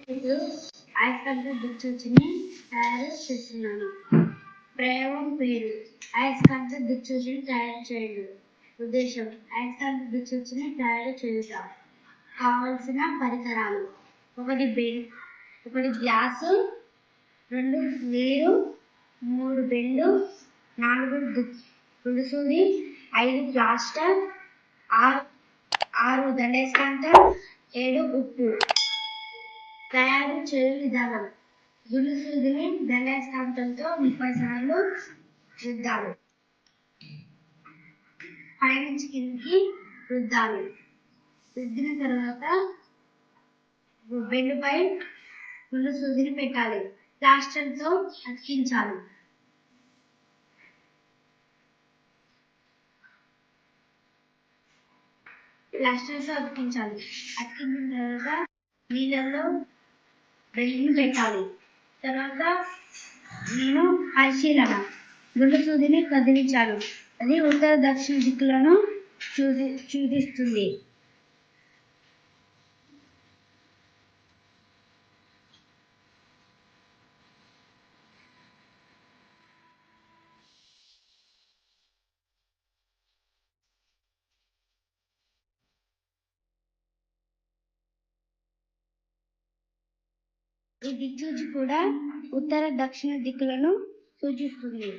ఇప్పుడు అయస్కాంత దిక్సూచిని తయారు చేస్తున్నాను. ప్రయోగం పేరు అయస్కాంత దిక్సూచిని తయారు చేయండి. ఉద్దేశం అయస్కాంత దిక్సూచిని తయారు చేయుట. కావలసిన పరికరాలు: ఒకటి గ్లాసు, 2 నీరు, 3 బెండు, 4 దుడుసూది, 5 ప్లాస్టర్, 6 దండయస్కాంతం, 7 ఉప్పు. తయారు చేయు విధానం: దుడుసూదిని దండయస్కాంతంతో 30 సార్లు రుద్దాలి. పైనుంచి కిందికి రుద్దాలి. రుద్దిన తర్వాత బెండుపై దుడుసూదిని పెట్టాలి. ప్లాస్టర్తో అతికించాలి. అతికించిన తర్వాత నీళ్ళల్లో బెండుని పెట్టాలి. తర్వాత నేను పరిశీలన: దుడుసూదిని కదిలించాను. అది ఉత్తర దక్షిణ దిక్కులను చూపిస్తుంది. ఈ దిక్సూచి కూడా ఉత్తర దక్షిణ దిక్కులను సూచిస్తుంది.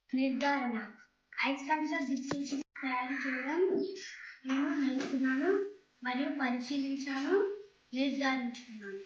నిర్ధారణ: అయస్కాంత దిక్సూచిని తయారు చేయడం నేను నేర్చుకున్నాను మరియు పరిశీలించాను, నిర్ధారించుకున్నాను.